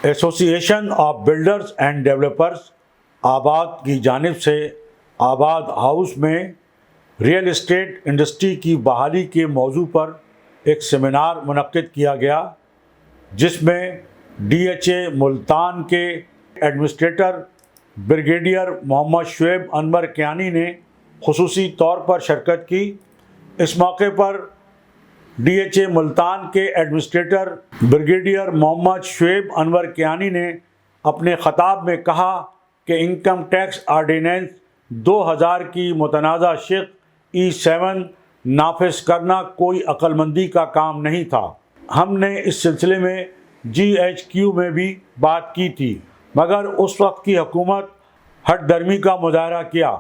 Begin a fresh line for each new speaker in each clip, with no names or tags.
ایسوسی ایشن of builders and developers آباد کی جانب سے آباد ہاؤس میں ریئل اسٹیٹ انڈسٹری کی بحالی کے موضوع پر ایک سیمینار منعقد کیا گیا، جس میں ڈی ایچ اے ملتان کے ایڈمنسٹریٹر بریگیڈیئر محمد شعیب انور کیانی نے خصوصی طور پر شرکت کی۔ اس موقع پر ڈی ایچ اے ملتان کے ایڈمنسٹریٹر بریگیڈیئر محمد شعیب انور کیانی نے اپنے خطاب میں کہا کہ انکم ٹیکس آرڈیننس 2000 کی متنازع شق E7 نافذ کرنا کوئی عقل مندی کا کام نہیں تھا۔ ہم نے اس سلسلے میں GHQ میں بھی بات کی تھی، مگر اس وقت کی حکومت ہٹ درمی کا مظاہرہ کیا۔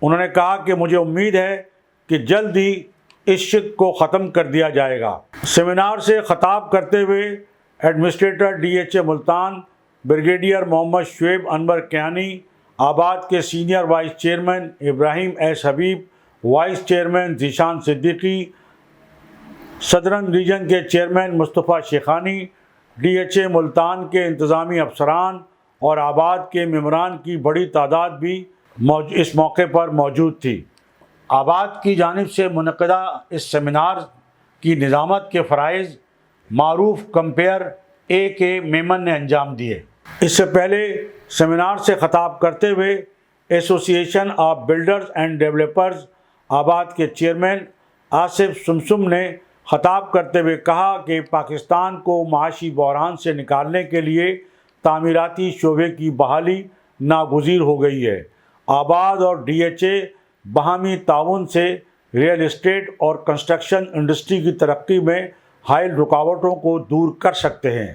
انہوں نے کہا کہ مجھے امید ہے کہ جلد ہی اس شق کو ختم کر دیا جائے گا۔ سیمینار سے خطاب کرتے ہوئے administrator D H A Multan brigadier Muhammad Shoaib Anwar Kayani, آباد کے senior vice chairman Ibrahim S Habib, vice chairman Zeeshan Siddiqui, southern region کے chairman Mustafa Shekhani, D H A Multan کے انتظامی افسران اور آباد کے ممبران کی بڑی تعداد بھی اس موقع پر موجود تھی۔ آباد کی جانب سے منعقدہ اس سیمینار کی نظامت کے فرائض معروف کمپیئر اے کے میمن نے انجام دیے۔ اس سے پہلے سیمینار سے خطاب کرتے ہوئے ایسوسی ایشن آف بلڈرز اینڈ ڈیولپرز آباد کے چیئرمین آصف سمسم نے خطاب کرتے ہوئے کہا کہ پاکستان کو معاشی بحران سے نکالنے کے لیے تعمیراتی شعبے کی بحالی ناگزیر ہو گئی ہے۔ آباد اور ڈی ایچ اے باہمی تعاون سے ریئل اسٹیٹ اور کنسٹرکشن انڈسٹری کی ترقی میں حائل رکاوٹوں کو دور کر سکتے ہیں۔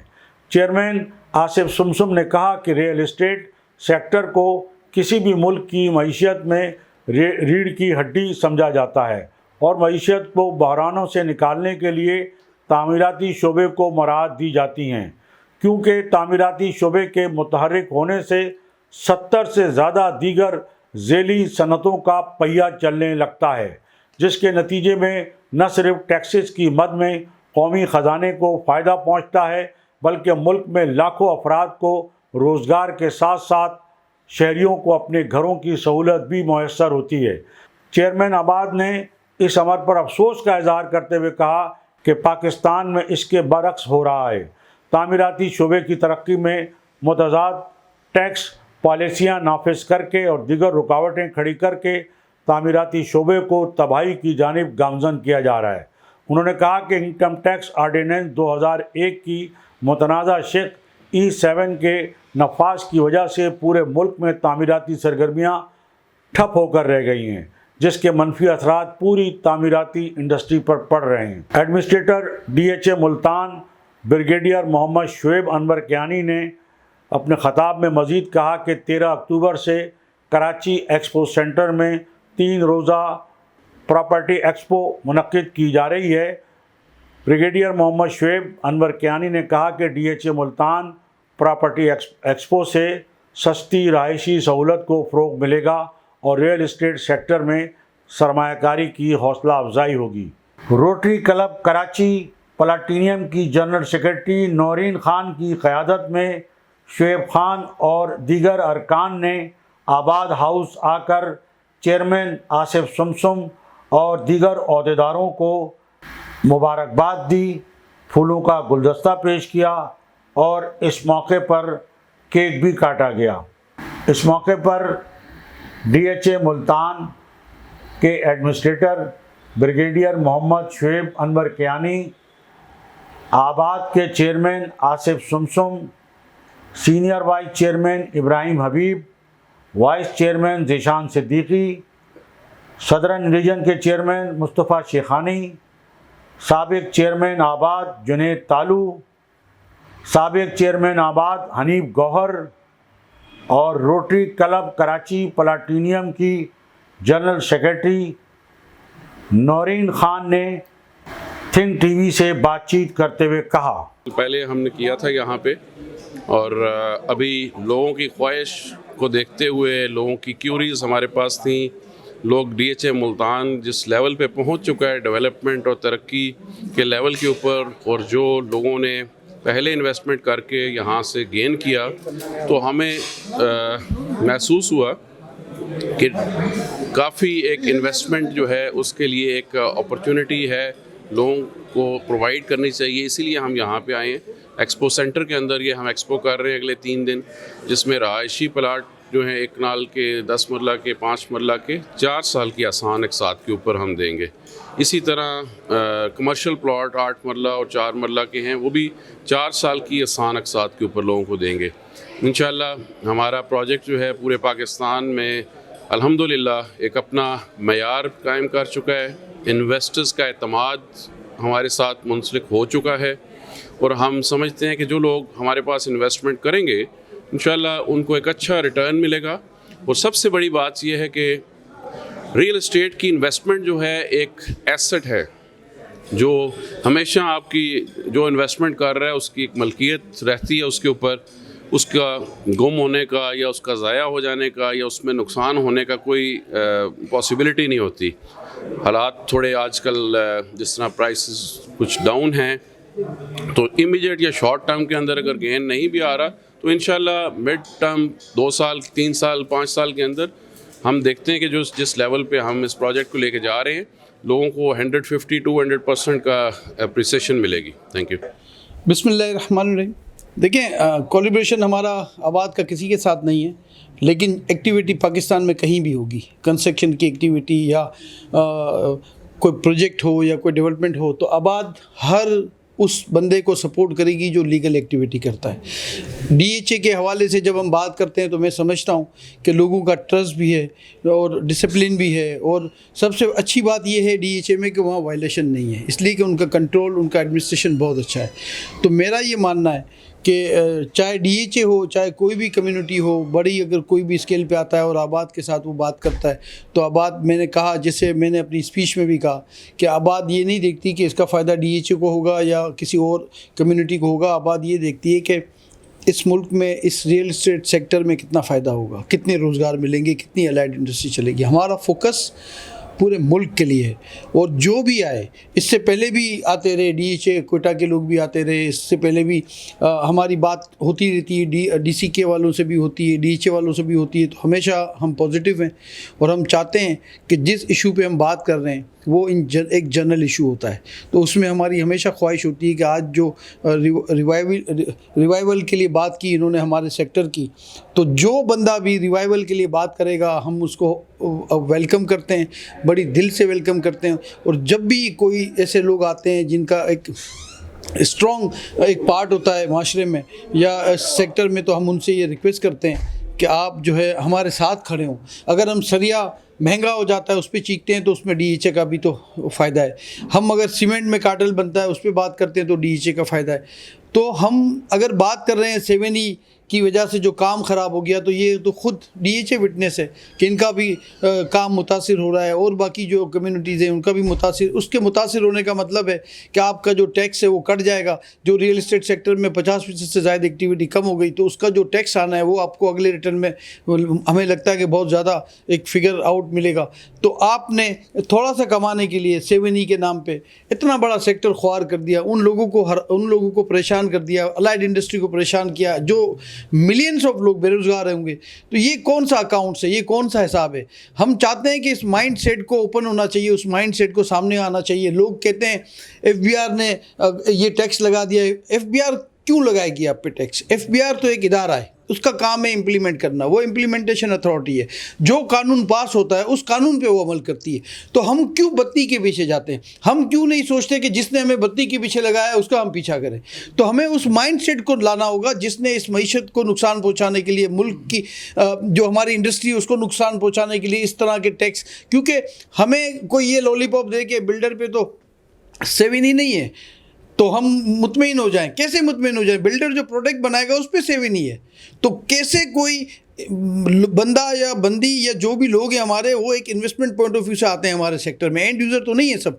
چیئرمین آصف سمسم نے کہا کہ ریئل اسٹیٹ سیکٹر کو کسی بھی ملک کی معیشت میں ریڑھ کی ہڈی سمجھا جاتا ہے اور معیشت کو بحرانوں سے نکالنے کے لیے تعمیراتی شعبے کو مراعات دی جاتی ہیں، کیونکہ تعمیراتی شعبے کے متحرک ہونے سے 70 سے زیادہ دیگر ذیلی صنعتوں کا پہیہ چلنے لگتا ہے، جس کے نتیجے میں نہ صرف ٹیکسز کی مد میں قومی خزانے کو فائدہ پہنچتا ہے، بلکہ ملک میں لاکھوں افراد کو روزگار کے ساتھ ساتھ شہریوں کو اپنے گھروں کی سہولت بھی میسر ہوتی ہے۔ چیئرمین آباد نے اس امر پر افسوس کا اظہار کرتے ہوئے کہا کہ پاکستان میں اس کے برعکس ہو رہا ہے۔ تعمیراتی شعبے کی ترقی میں متضاد ٹیکس پالیسیاں نافذ کر کے اور دیگر رکاوٹیں کھڑی کر کے تعمیراتی شعبے کو تباہی کی جانب گامزن کیا جا رہا ہے۔ انہوں نے کہا کہ انکم ٹیکس آرڈیننس 2001 کی متنازع شق E7 کے نفاذ کی وجہ سے پورے ملک میں تعمیراتی سرگرمیاں ٹھپ ہو کر رہ گئی ہیں، جس کے منفی اثرات پوری تعمیراتی انڈسٹری پر پڑ رہے ہیں۔ Administrator D H A Multan brigadier Muhammad Shoaib Anwar Kayani نے اپنے خطاب میں مزید کہا کہ 13 اکتوبر سے کراچی ایکسپو سینٹر میں 3 روزہ پراپرٹی ایکسپو منعقد کی جا رہی ہے۔ بریگیڈیئر محمد شعیب انور کیانی نے کہا کہ D H A Multan property expo سے سستی رہائشی سہولت کو فروغ ملے گا اور ریئل اسٹیٹ سیکٹر میں سرمایہ کاری کی حوصلہ افزائی ہوگی۔ روٹری کلب کراچی پلاٹینیم کی جنرل سیکرٹری نورین خان کی قیادت میں شعیب خان اور دیگر ارکان نے آباد ہاؤس آ کر چیئرمین آصف سمسم اور دیگر عہدیداروں کو مبارکباد دی، پھولوں کا گلدستہ پیش کیا اور اس موقع پر کیک بھی کاٹا گیا۔ اس موقع پر ڈی ایچ اے ملتان کے ایڈمنسٹریٹر بریگیڈیئر محمد شعیب انور کیانی، آباد کے chairman Asif Sumsum, senior vice chairman Ibrahim Habib, vice chairman Zeeshan Siddiqui, southern region کے چیئرمین مصطفیٰ شیخانی، سابق چیئرمین آباد جنید تالو، سابق چیئرمین آباد حنیف گوہر اور روٹری کلب کراچی پلاٹینیم کی جنرل سیکرٹری نورین خان نے تھنک ٹی وی سے بات چیت کرتے ہوئے کہا،
پہلے ہم نے کیا تھا یہاں پہ، اور ابھی لوگوں کی خواہش کو دیکھتے ہوئے لوگوں کی کیوریز ہمارے پاس تھیں۔ لوگ ڈی ایچ اے ملتان جس لیول پہ پہنچ چکا ہے ڈیولپمنٹ اور ترقی کے لیول کے اوپر، اور جو لوگوں نے پہلے انویسٹمنٹ کر کے یہاں سے گین کیا تو ہمیں محسوس ہوا کہ کافی ایک انویسٹمنٹ جو ہے اس کے لیے ایک اپرچونٹی ہے لوگوں کو پرووائڈ کرنی چاہیے. اسی لیے ہم یہاں پہ آئے ہیں. ایکسپو سینٹر کے اندر یہ ہم ایکسپو کر رہے ہیں اگلے 3 دن, جس میں رہائشی پلاٹ جو ہیں 1 کنال کے, 10 مرلہ کے, 5 مرلہ کے 4 سال کی آسان اقساط کے اوپر ہم دیں گے. اسی طرح کمرشل پلاٹ 8 مرلہ اور 4 مرلہ کے ہیں, وہ بھی 4 سال کی آسان اقساط کے اوپر لوگوں کو دیں گے. انشاءاللہ ہمارا پروجیکٹ جو ہے پورے پاکستان میں الحمدللہ ایک اپنا معیار قائم کر چکا ہے. انویسٹرز کا اعتماد ہمارے ساتھ منسلک ہو چکا ہے, اور ہم سمجھتے ہیں کہ جو لوگ ہمارے پاس انویسٹمنٹ کریں گے انشاءاللہ ان کو ایک اچھا ریٹرن ملے گا. اور سب سے بڑی بات یہ ہے کہ ریئل اسٹیٹ کی انویسٹمنٹ جو ہے ایک ایسٹ ہے جو ہمیشہ آپ کی جو انویسٹمنٹ کر رہا ہے اس کی ایک ملکیت رہتی ہے اس کے اوپر. اس کا گم ہونے کا یا اس کا ضائع ہو جانے کا یا اس میں نقصان ہونے کا کوئی پاسبلٹی نہیں ہوتی. حالات تھوڑے آج کل جس طرح پرائسز کچھ ڈاؤن ہیں تو امیڈیٹ یا شارٹ ٹرم کے اندر اگر گین نہیں بھی آ رہا تو انشاءاللہ مڈ ٹرم 2 سال 3 سال 5 سال کے اندر ہم دیکھتے ہیں کہ جس لیول پہ ہم اس پروجیکٹ کو لے کے جا رہے ہیں لوگوں کو 150-200% کا اپریسیشن ملے گی. Thank you.
بسم اللہ الرحمن الرحیم. دیکھیں کولیبریشن ہمارا آباد کا کسی کے ساتھ نہیں ہے, لیکن ایکٹیویٹی پاکستان میں کہیں بھی ہوگی, کنسٹرکشن کی ایکٹیویٹی یا کوئی پروجیکٹ ہو یا کوئی ڈیولپمنٹ ہو تو آباد ہر اس بندے کو سپورٹ کرے گی جو لیگل ایکٹیویٹی کرتا ہے. ڈی ایچ اے کے حوالے سے جب ہم بات کرتے ہیں تو میں سمجھتا ہوں کہ لوگوں کا ٹرسٹ بھی ہے اور ڈسپلن بھی ہے, اور سب سے اچھی بات یہ ہے ڈی ایچ اے میں کہ وہاں وائلیشن نہیں ہے, اس لیے کہ ان کا کنٹرول, ان کا ایڈمنسٹریشن بہت اچھا ہے. تو میرا یہ ماننا ہے کہ چاہے ڈی ایچ اے ہو چاہے کوئی بھی کمیونٹی ہو بڑی, اگر کوئی بھی اسکیل پہ آتا ہے اور آباد کے ساتھ وہ بات کرتا ہے تو آباد, میں نے کہا جیسے میں نے اپنی اسپیچ میں بھی کہا کہ آباد یہ نہیں دیکھتی کہ اس کا فائدہ ڈی ایچ اے کو ہوگا یا کسی اور کمیونٹی کو ہوگا. آباد یہ دیکھتی ہے کہ اس ملک میں اس ریئل اسٹیٹ سیکٹر میں کتنا فائدہ ہوگا, کتنے روزگار ملیں گے, کتنی الائڈ انڈسٹری چلے گی. ہمارا فوکس پورے ملک کے لیے ہے, اور جو بھی آئے اس سے پہلے بھی آتے رہے, ڈی ایچ اے کوئٹہ کے لوگ بھی آتے رہے, اس سے پہلے بھی ہماری بات ہوتی رہتی ہے, ڈی سی کے والوں سے بھی ہوتی ہے, ڈی ایچ اے والوں سے بھی ہوتی ہے. تو ہمیشہ ہم پازیٹیو ہیں اور ہم چاہتے ہیں کہ جس ایشو پہ ہم بات کر رہے ہیں وہ ایک جنرل ایشو ہوتا ہے. تو اس میں ہماری ہمیشہ خواہش ہوتی ہے کہ آج جو ریوائول کے لیے بات کی انہوں نے ہمارے سیکٹر کی, تو جو بندہ بھی ریوائول کے لیے بات کرے گا ہم اس کو ویلکم کرتے ہیں, بڑی دل سے ویلکم کرتے ہیں. اور جب بھی کوئی ایسے لوگ آتے ہیں جن کا ایک اسٹرانگ ایک پارٹ ہوتا ہے معاشرے میں یا سیکٹر میں, تو ہم ان سے یہ ریکویسٹ کرتے ہیں کہ آپ جو ہے ہمارے ساتھ کھڑے ہوں. اگر ہم سریا مہنگا ہو جاتا ہے اس پہ چیختے ہیں تو اس میں ڈی ایچ اے کا بھی تو فائدہ ہے. ہم اگر سیمنٹ میں کاٹل بنتا ہے اس پہ بات کرتے ہیں تو ڈی ایچ اے کا فائدہ ہے. تو ہم اگر بات کر رہے ہیں 7E کی وجہ سے جو کام خراب ہو گیا تو یہ تو خود ڈی ایچ اے وٹنس ہے کہ ان کا بھی کام متاثر ہو رہا ہے, اور باقی جو کمیونٹیز ہیں ان کا بھی متاثر. اس کے متاثر ہونے کا مطلب ہے کہ آپ کا جو ٹیکس ہے وہ کٹ جائے گا. جو ریئل اسٹیٹ سیکٹر میں 50% سے زائد ایکٹیویٹی کم ہو گئی تو اس کا جو ٹیکس آنا ہے وہ آپ کو اگلے ریٹرن میں ہمیں لگتا ہے کہ بہت زیادہ ایک فگر آؤٹ ملے گا. تو آپ نے تھوڑا سا کمانے کے لیے 7E کے نام پہ اتنا بڑا سیکٹر خوار کر دیا, ان لوگوں کو پریشان کر دیا, الائڈ انڈسٹری کو پریشان کیا, جو ملینس آف لوگ بے روزگار ہوں گے. تو یہ کون سا اکاؤنٹس ہے, یہ کون سا حساب ہے؟ ہم چاہتے ہیں کہ اس مائنڈ سیٹ کو اوپن ہونا چاہیے, اس مائنڈ سیٹ کو سامنے آنا چاہیے. لوگ کہتے ہیں ایف بی آر نے یہ ٹیکس لگا دیا. ایف بی آر کیوں لگائے گی آپ پہ ٹیکس؟ ایف بی آر تو ایک ادارہ ہے, اس کا کام ہے امپلیمنٹ کرنا, وہ امپلیمنٹیشن اتھارٹی ہے. جو قانون پاس ہوتا ہے اس قانون پہ وہ عمل کرتی ہے. تو ہم کیوں بتی کے پیچھے جاتے ہیں؟ ہم کیوں نہیں سوچتے کہ جس نے ہمیں بتی کے پیچھے لگایا ہے اس کا ہم پیچھا کریں؟ تو ہمیں اس مائنڈ سیٹ کو لانا ہوگا جس نے اس معیشت کو نقصان پہنچانے کے لیے, ملک کی جو ہماری انڈسٹری ہے اس کو نقصان پہنچانے کے لیے اس طرح کے ٹیکس. کیونکہ ہمیں کوئی یہ لولی پاپ دے کے بلڈر پہ تو 7E نہیں ہے تو ہم مطمئن ہو جائیں. کیسے مطمئن ہو جائیں؟ بلڈر جو پروڈکٹ بنائے گا اس پہ 7E ہے. تو کیسے کوئی بندہ یا بندی یا جو بھی لوگ ہیں ہمارے, وہ ایک انویسٹمنٹ پوائنٹ آف ویو سے آتے ہیں ہمارے سیکٹر میں, اینڈ یوزر تو نہیں ہے سب.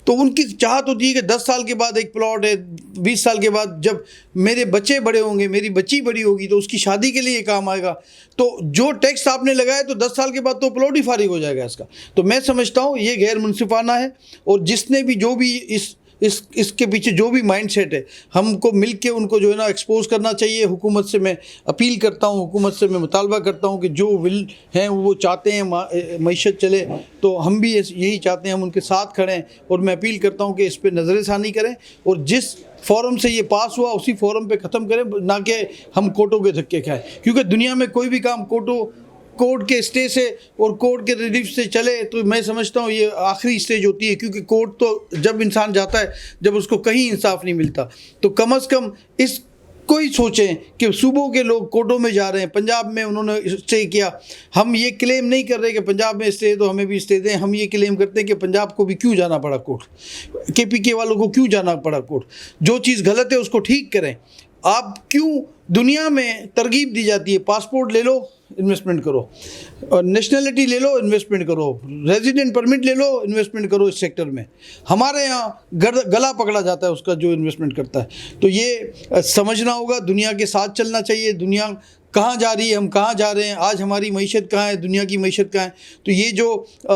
تو ان کی چاہت ہوتی ہے کہ 10 سال کے بعد ایک پلاٹ ہے, 20 سال کے بعد جب میرے بچے بڑے ہوں گے, میری بچی بڑی ہوگی تو اس کی شادی کے لیے یہ کام آئے گا. تو جو ٹیکس آپ نے لگایا تو 10 سال کے بعد تو پلاٹ ہی فارغ ہو جائے گا اس کا. تو میں سمجھتا ہوں یہ غیر منصفانہ ہے, اور جس نے بھی جو بھی اس اس کے پیچھے جو بھی مائنڈ سیٹ ہے ہم کو مل کے ان کو جو ہے نا ایکسپوز کرنا چاہیے. حکومت سے میں اپیل کرتا ہوں, حکومت سے میں مطالبہ کرتا ہوں کہ جو ول ہیں وہ چاہتے ہیں معیشت چلے, تو ہم بھی یہی چاہتے ہیں, ہم ان کے ساتھ کھڑے ہیں. اور میں اپیل کرتا ہوں کہ اس پہ نظر ثانی کریں اور جس فورم سے یہ پاس ہوا اسی فورم پہ ختم کریں, نہ کہ ہم کورٹوں کے دھکے کھائیں. کیونکہ دنیا میں کوئی بھی کام کورٹ کے اسٹے سے اور کورٹ کے ریلیف سے چلے تو میں سمجھتا ہوں یہ آخری اسٹیج ہوتی ہے. کیونکہ کورٹ تو جب انسان جاتا ہے جب اس کو کہیں انصاف نہیں ملتا, تو کم از کم اس کوئی سوچیں کہ صوبوں کے لوگ کورٹوں میں جا رہے ہیں. پنجاب میں انہوں نے اسٹے کیا, ہم یہ کلیم نہیں کر رہے کہ پنجاب میں اسٹے تو ہمیں بھی اسٹے دیں. ہم یہ کلیم کرتے ہیں کہ پنجاب کو بھی کیوں جانا پڑا کورٹ, کے پی کے والوں کو کیوں جانا پڑا کورٹ. جو چیز غلط ہے اس کو ٹھیک کریں. آپ کیوں دنیا میں ترغیب دی جاتی ہے پاسپورٹ لے لو انویسٹمنٹ کرو, اور نیشنلٹی لے لو انویسٹمنٹ کرو, ریزیڈنٹ پرمٹ لے لو انویسٹمنٹ کرو اس سیکٹر میں. ہمارے یہاں گلا پکڑا جاتا ہے اس کا جو انویسٹمنٹ کرتا ہے. تو یہ سمجھنا ہوگا, دنیا کے ساتھ چلنا چاہیے. دنیا کہاں جا رہی ہے, ہم کہاں جا رہے ہیں, آج ہماری معیشت کہاں ہے, دنیا کی معیشت کہاں ہے. تو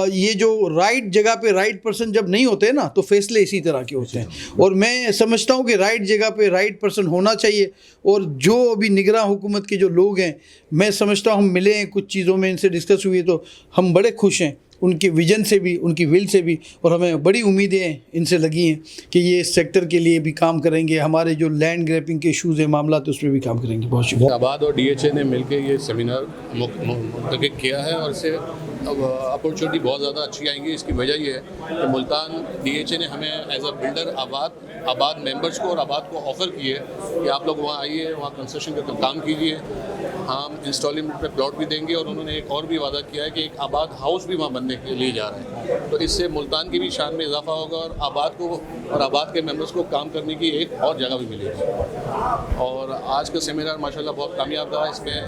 یہ جو رائٹ جگہ پہ رائٹ پرسن جب نہیں ہوتے نا تو فیصلے اسی طرح کے ہوتے ہیں. اور میں سمجھتا ہوں کہ رائٹ جگہ پہ رائٹ پرسن ہونا چاہیے. اور جو ابھی نگراں حکومت کے جو لوگ ہیں, میں سمجھتا ہوں ہم ملے ہیں کچھ چیزوں میں, ان سے ڈسکس ہوئی تو ہم بڑے خوش ہیں ان کے ویژن سے بھی, ان کی ول سے بھی. اور ہمیں بڑی امیدیں ان سے لگی ہیں کہ یہ اس سیکٹر کے لیے بھی کام کریں گے. ہمارے جو لینڈ گریپنگ کے ایشوز ہیں, معاملات, اس پہ بھی کام کریں گے. بہت شکریہ.
آباد اور DHA نے مل کے یہ سیمینار منعقد کیا ہے, اور اس سے اپرچونیٹی بہت زیادہ اچھی آئیں گی. اس کی وجہ یہ ہے کہ ملتان DHA نے ہمیں ایز اے بلڈر آباد ممبرس کو اور آباد کو آفر کی ہے کہ آپ لوگ وہاں آئیے, وہاں کنسٹرکشن کا کام کیجیے, ہم انسٹالمنٹ پہ پلاٹ بھی دیں گے. اور انہوں نے ایک اور بھی وعدہ کیا ہے کہ ایک آباد ہاؤس بھی وہاں بننے کے لیے جا رہے ہیں. تو اس سے ملتان کی بھی شان میں اضافہ ہوگا, اور آباد کو اور آباد کے ممبرس کو کام کرنے کی ایک اور جگہ بھی ملے گی. اور آج کا سیمینار ماشاءاللہ بہت کامیاب رہا. اس میں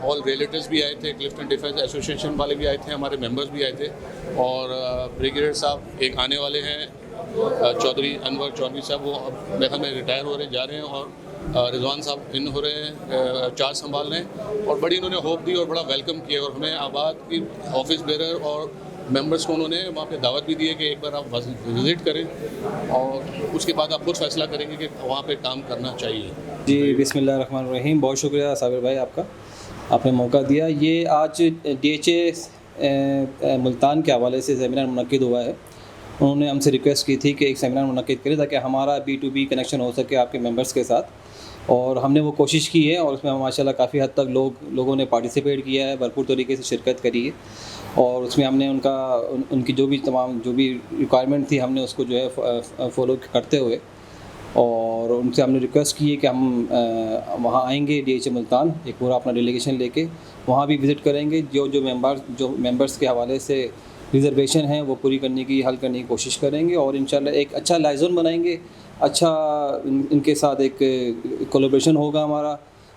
آل ریلیٹیوز بھی آئے تھے, کلفٹن ڈیفینس ایسوسیشن والے بھی آئے تھے, ہمارے ممبرس بھی آئے تھے. اور بریگیڈیئر صاحب ایک آنے والے ہیں, چودھری انور چودھری صاحب, وہ اب میرے خیال میں ریٹائر ہو رہے جا رہے ہیں. اور رضوان صاحب ان ہو رہے ہیں, چارج سنبھال رہے ہیں. اور بڑی انہوں نے ہوپ دی اور بڑا ویلکم کیا. اور ہمیں آباد کی آفس بیرر اور ممبرس کو انہوں نے وہاں پہ دعوت بھی دی ہے کہ ایک بار آپ وزٹ کریں, اور اس کے بعد آپ خود فیصلہ کریں گے کہ وہاں پہ کام کرنا چاہیے.
جی بسم اللہ الرحمن الرحیم. بہت شکریہ صابر بھائی آپ کا, آپ نے موقع دیا. یہ آج DHA ملتان کے حوالے سے سیمینار منعقد ہوا ہے. انہوں نے ہم سے ریکویسٹ کی تھی کہ ایک سیمینار منعقد کرے تاکہ ہمارا B2B کنیکشن ہو سکے آپ کے ممبرس کے ساتھ. اور ہم نے وہ کوشش کی ہے, اور اس میں ماشاءاللہ کافی حد تک لوگوں نے پارٹیسپیٹ کیا ہے, بھرپور طریقے سے شرکت کری ہے. اور اس میں ہم نے ان کی جو بھی ریکوائرمنٹ تھی ہم نے اس کو جو ہے فالو کرتے ہوئے, اور ان سے ہم نے ریکویسٹ کی ہے کہ ہم وہاں آئیں گے DHA ملتان, ایک پورا اپنا ڈیلیگیشن لے کے وہاں بھی وزٹ کریں گے. جو ممبرس کے حوالے سے ریزرویشن ہیں وہ پوری کرنے کی, حل کرنے کی کوشش کریں گے. اور انشاءاللہ ایک اچھا لائزون بنائیں گے, اچھا ان کے ساتھ ایک کولیبریشن ہوگا ہمارا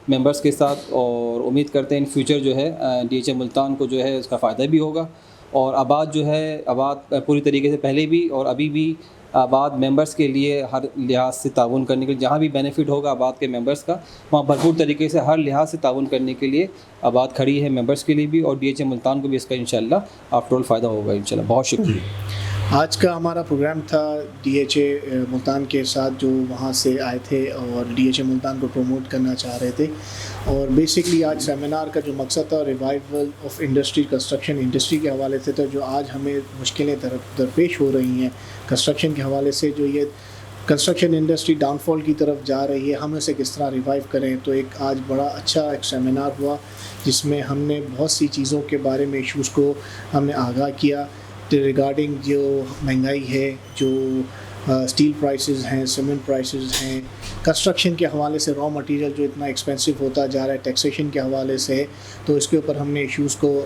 ممبرس کے ساتھ. اور امید کرتے ہیں ان فیوچر جو ہے DHA ملتان کو جو ہے اس کا فائدہ بھی ہوگا. اور آباد جو ہے, آباد پوری طریقے سے پہلے بھی اور ابھی بھی آباد ممبرس کے لیے ہر لحاظ سے تعاون کرنے کے لیے, جہاں بھی بینیفٹ ہوگا آباد کے ممبرس کا, وہاں بھرپور طریقے سے ہر لحاظ سے تعاون کرنے کے لیے آباد کھڑی ہے ممبرس کے لیے بھی, اور DHA ملتان کو بھی اس کا انشاءاللہ آفٹر آل فائدہ ہوگا انشاءاللہ. بہت شکریہ.
آج کا ہمارا پروگرام تھا DHA ملتان کے ساتھ, جو وہاں سے آئے تھے اور DHA ملتان کو پروموٹ کرنا چاہ رہے تھے. اور بیسکلی آج سیمینار کا جو مقصد تھا revival of industry, construction industry کے حوالے سے تھا. جو آج ہمیں مشکلیں درپیش ہو رہی ہیں کنسٹرکشن کے حوالے سے, جو یہ کنسٹرکشن انڈسٹری ڈاؤن فال کی طرف جا رہی ہے, ہم اسے کس طرح ریوائیو کریں. تو ایک آج بڑا اچھا ایک سیمینار ہوا جس میں ہم نے بہت سی چیزوں کے بارے میں ایشوز کو ہم نے آگاہ کیا ریگارڈنگ جو مہنگائی ہے, جو اسٹیل پرائسز ہیں, سیمنٹ پرائسز ہیں, کنسٹرکشن کے حوالے سے را مٹیریل جو اتنا ایکسپینسو ہوتا جا رہا ہے, ٹیکسیشن کے حوالے سے. تو اس کے اوپر ہم نے ایشوز کو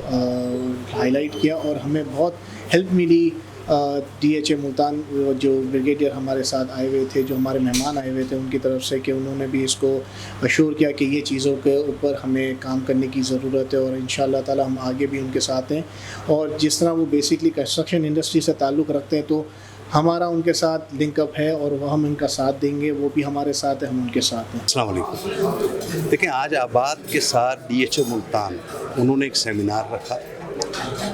ہائی لائٹ کیا, اور ہمیں بہت ہیلپ ملی DHA ملتان جو بریگیڈیئر ہمارے ساتھ آئے ہوئے تھے, جو ہمارے مہمان آئے ہوئے تھے, ان کی طرف سے, کہ انہوں نے بھی اس کو اشور کیا کہ یہ چیزوں کے اوپر ہمیں کام کرنے کی ضرورت ہے. اور انشاءاللہ تعالی ہم آگے بھی ان کے ساتھ ہیں. اور جس طرح وہ بیسکلی کنسٹرکشن انڈسٹری سے تعلق رکھتے ہیں, تو ہمارا ان کے ساتھ لنک اپ ہے, اور وہ ہم ان کا ساتھ دیں گے, وہ بھی ہمارے ساتھ ہیں, ہم ان کے ساتھ ہیں.
السلام علیکم. دیکھیں, آج آباد کے ساتھ DHA ملتان انہوں نے ایک سیمینار رکھا,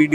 PD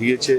DHA,